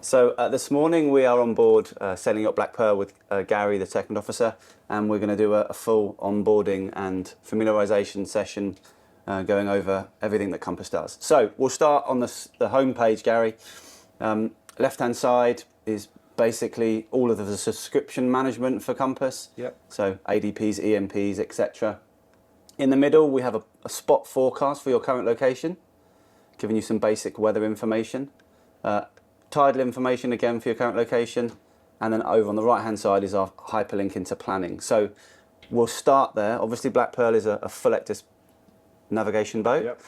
So this morning we are on board sailing Yacht Black Pearl with Garry, the second officer, and we're going to do a full onboarding and familiarisation session going over everything that Compass does. So we'll start on the home page, Garry. Left-hand side is basically all of the subscription management for Compass. Yep. So ADPs, EMPs, etc. In the middle we have a spot forecast for your current location, giving you some basic weather information. Tidal information again for your current location, and then over on the right hand side is our hyperlink into planning. So we'll start there. Obviously Black Pearl is a full Ectus navigation boat.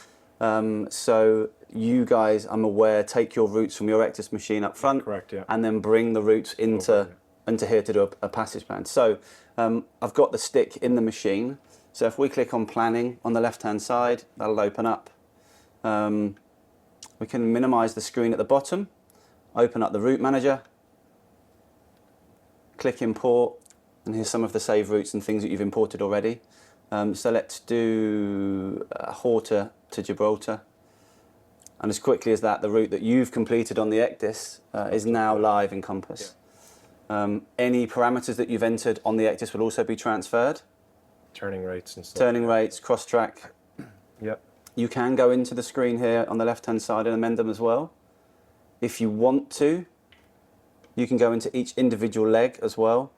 Yep. So you guys, I'm aware, take your routes from your Ectus machine up front. Correct, yeah. And then bring the routes into here to do a passage plan. So I've got the stick in the machine. So if we click on planning on the left hand side, that'll open up. We can minimize the screen at the bottom. Open up the route manager, click import, and here's some of the save routes and things that you've imported already. So let's do Horta to Gibraltar. And as quickly as that, the route that you've completed on the Ectus is now live in Compass. Yeah. Any parameters that you've entered on the Ectus will also be transferred. Turning rates and stuff. Turning rates, cross track. Yep. You can go into the screen here on the left hand side and amend them as well. If you want to, you can go into each individual leg as well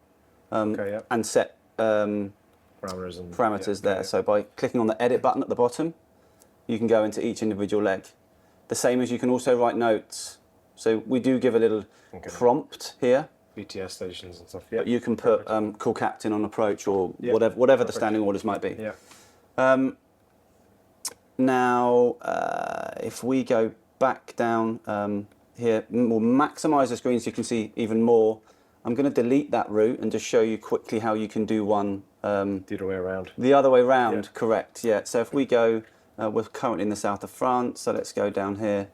and set parameters there. Yeah. So by clicking on the edit button at the bottom, you can go into each individual leg. The same as you can also write notes. So we do give a little prompt here. BTS stations and stuff. Yeah. But you can put call captain on approach or whatever the standing orders might be. Yeah. Now, if we go back down here, we'll maximise the screen so you can see even more. I'm going to delete that route and just show you quickly how you can do one. The other way around. The other way round, yeah. Correct, yeah. So if we go, we're currently in the south of France, so let's go down here.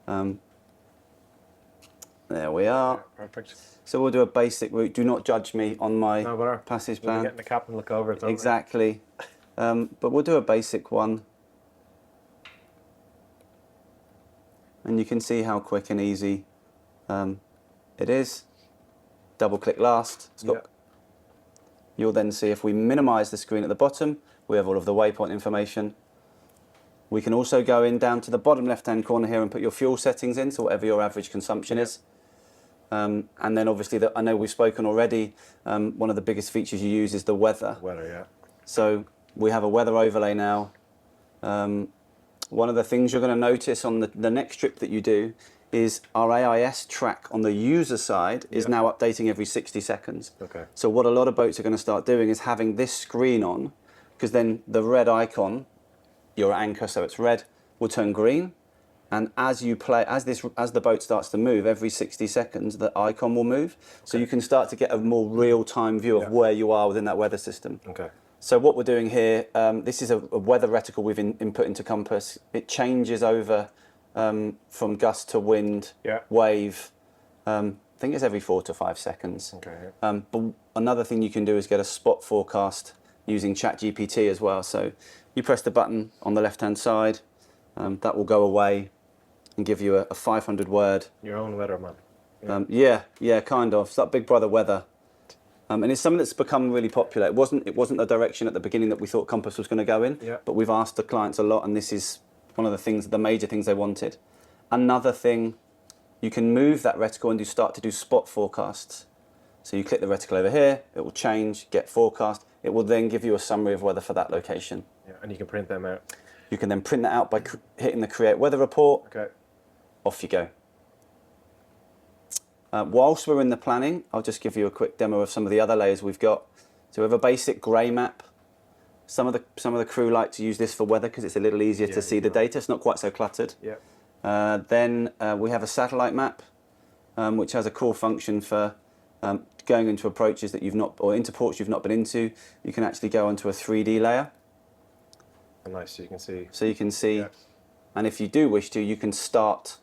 There we are. Yeah, perfect. So we'll do a basic route. Do not judge me on my passage plan. We'll be getting the captain look over it. Exactly. But we'll do a basic one. And you can see how quick and easy it is. Double click last. You'll then see if we minimize the screen at the bottom, we have all of the waypoint information. We can also go in down to the bottom left hand corner here and put your fuel settings in, so whatever your average consumption is. And then obviously, I know we've spoken already, one of the biggest features you use is the weather. Weather, yeah. So we have a weather overlay now. One of the things you're going to notice on the next trip that you do is our AIS track on the user side is now updating every 60 seconds. Okay. So what a lot of boats are going to start doing is having this screen on, because then the red icon, your anchor, so it's red, will turn green. And as you play, as the boat starts to move, every 60 seconds, the icon will move. So you can start to get a more real-time view of where you are within that weather system. Okay. So what we're doing here, this is a weather reticle we've input into Compass. It changes over from gust to wind, wave. I think it's every 4 to 5 seconds. Okay. But another thing you can do is get a spot forecast using ChatGPT as well. So you press the button on the left-hand side, that will go away and give you a 500 word. Your own weatherman. Yeah, kind of. It's that Big Brother weather. And it's something that's become really popular. It wasn't the direction at the beginning that we thought Compass was going to go in, but we've asked the clients a lot, and this is one of the major things they wanted. Another thing, you can move that reticle and start to do spot forecasts. So you click the reticle over here, it will change, get forecast. It will then give you a summary of weather for that location. Yeah, and you can print them out. You can then print that out by hitting the Create Weather Report. Okay. Off you go. Whilst we're in the planning, I'll just give you a quick demo of some of the other layers we've got. So we have a basic grey map. Some of the crew like to use this for weather because it's a little easier to see the data. It's not quite so cluttered. Yeah. Then we have a satellite map, which has a core function for going into approaches that into ports you've not been into. You can actually go onto a 3D layer. Nice, so you can see. So you can see, and if you do wish to, you can start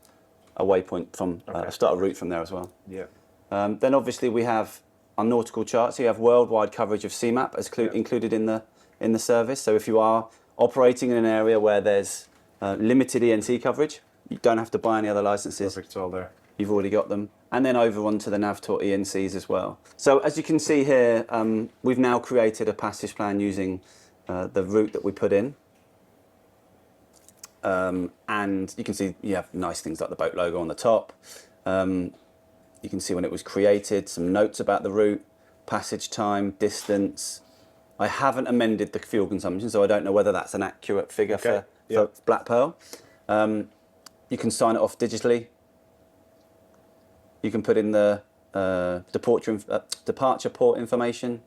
a waypoint from start a route from there as well. Yeah. Then obviously we have our nautical chart. So you have worldwide coverage of CMAP as included in the service. So if you are operating in an area where there's limited ENC coverage, you don't have to buy any other licenses. Perfect, it's all there. You've already got them. and then over onto the Navtor ENCs as well. So as you can see here, we've now created a passage plan using the route that we put in. And you can see you have nice things like the boat logo on the top. You can see when it was created, some notes about the route, passage time, distance. I haven't amended the fuel consumption, so I don't know whether that's an accurate figure for Black Pearl. You can sign it off digitally. You can put in the departure port information.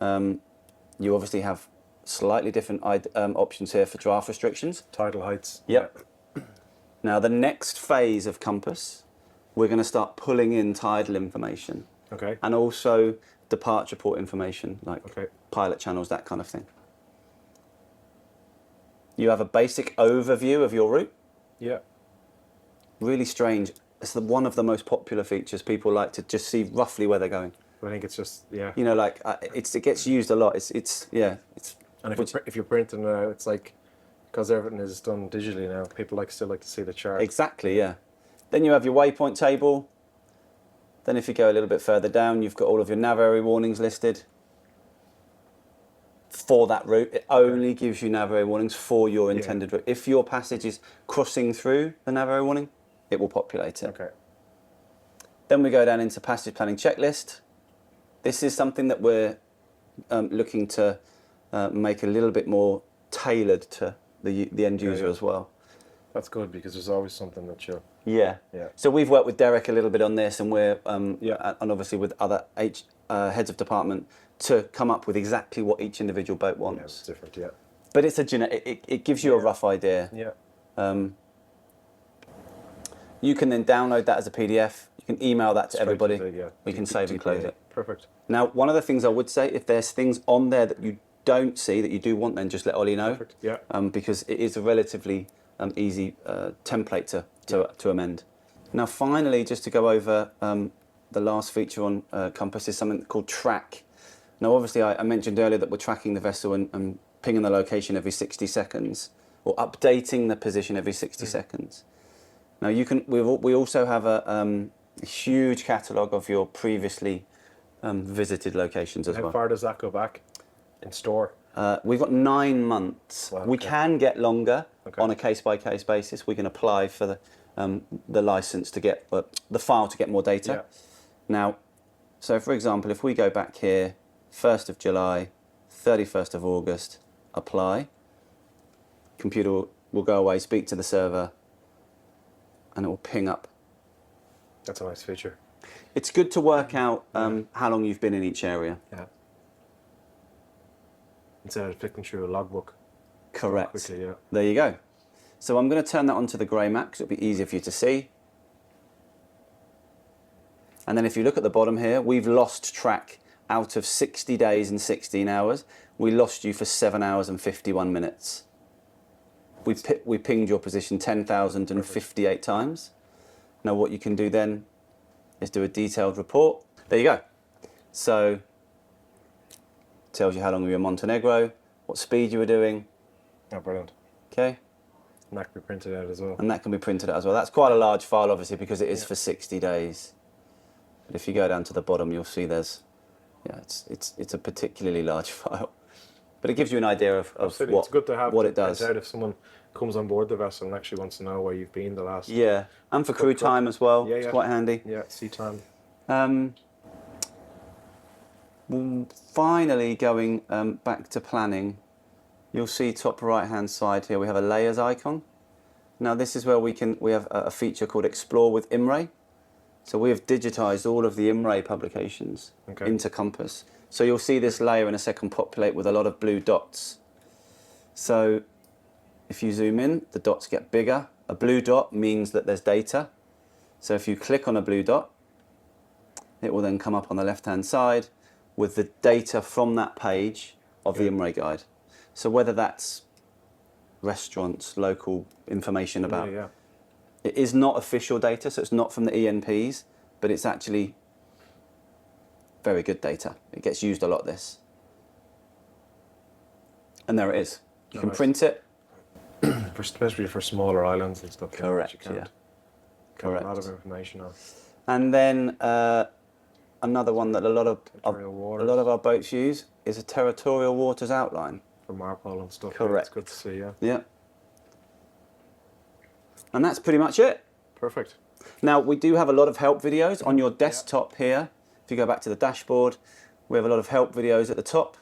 You obviously have slightly different options here for draft restrictions. Tidal heights. Yep. Now the next phase of Compass, we're going to start pulling in tidal information. Okay. And also departure port information, like pilot channels, that kind of thing. You have a basic overview of your route. Yeah. Really strange. It's one of the most popular features. People like to just see roughly where they're going. I think it's just, yeah. You know, like it gets used a lot. And if you're printing, it's like, because everything is done digitally now, people still like to see the chart. Exactly, yeah. Then you have your waypoint table. Then if you go a little bit further down, you've got all of your nav area warnings listed for that route. It only gives you nav area warnings for your intended route. If your passage is crossing through the nav area warning, it will populate it. Okay. Then we go down into passage planning checklist. This is something that we're looking to make a little bit more tailored to the end user as well. That's good, because there's always something that you... Yeah. So we've worked with Derek a little bit on this, and we're and obviously with other heads of department to come up with exactly what each individual boat wants. Yeah, it's different, yeah. But it's it gives you a rough idea. Yeah. You can then download that as a PDF. You can email that to everybody. We can save and close it. Perfect. Now, one of the things I would say, if there's things on there that you don't see that you do want, then just let Ollie know. Perfect. Yeah. Because it is a relatively easy template to amend. Now, finally, just to go over the last feature on Compass is something called track. Now, obviously, I mentioned earlier that we're tracking the vessel and pinging the location every 60 seconds, or updating the position every 60 seconds. Now, we also have a huge catalogue of your previously visited locations as well. How far does that go back in store? We've got 9 months. Wow, we can get longer on a case-by-case basis. We can apply for the license to get the file to get more data. Yeah. Now, so for example, if we go back here, 1st of July, 31st of August, apply. Computer will go away, speak to the server, and it will ping up. That's a nice feature. It's good to work out how long you've been in each area. Yeah. Instead of flicking through a logbook. Correct. Quickly, yeah. There you go. So I'm going to turn that onto the grey map because it'll be easier for you to see. And then if you look at the bottom here, we've lost track out of 60 days and 16 hours. We lost you for 7 hours and 51 minutes. We pinged your position 10,058 times. Now what you can do then is do a detailed report. There you go. So tells you how long you were in Montenegro, what speed you were doing. Oh, brilliant. Okay. And that can be printed out as well. And that can be printed out as well. That's quite a large file, obviously, because it is for 60 days. But if you go down to the bottom, you'll see it's a particularly large file. But it gives you an idea of what, it's good to have what it does. Out if someone comes on board the vessel and actually wants to know where you've been the last... Yeah, and for crew time as well. It's quite handy. Yeah, sea time. Finally, going back to planning, you'll see top right-hand side here, we have a layers icon. Now this is where we have a feature called Explore with IMRAE. So we have digitized all of the IMRAE publications into Compass. So you'll see this layer in a second populate with a lot of blue dots. So if you zoom in, the dots get bigger. A blue dot means that there's data. So if you click on a blue dot, it will then come up on the left-hand side with the data from that page of the IMRAE guide. So whether that's restaurants, local information about... It is not official data, so it's not from the ENPs, but it's actually very good data. It gets used a lot, this. And there it is. You can print it. Especially for smaller islands and stuff. Correct, Correct. A lot of information on. And then another one that a lot of our boats use is a territorial waters outline. For marpole and stuff. Correct. Yeah, it's good to see, yeah. Yeah. And that's pretty much it. Perfect. Now, we do have a lot of help videos on your desktop here. If you go back to the dashboard, we have a lot of help videos at the top.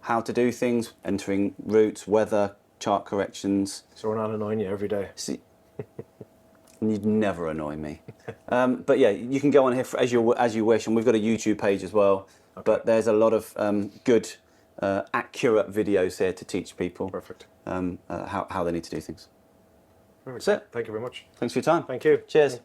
How to do things, entering routes, weather, chart corrections. So we're not annoying you every day. See, you'd never annoy me. But yeah, you can go on here as you wish, and we've got a YouTube page as well. Okay. But there's a lot of good, accurate videos here to teach people. Perfect. How they need to do things. Perfect. That's it. Thank you very much. Thanks for your time. Thank you. Cheers.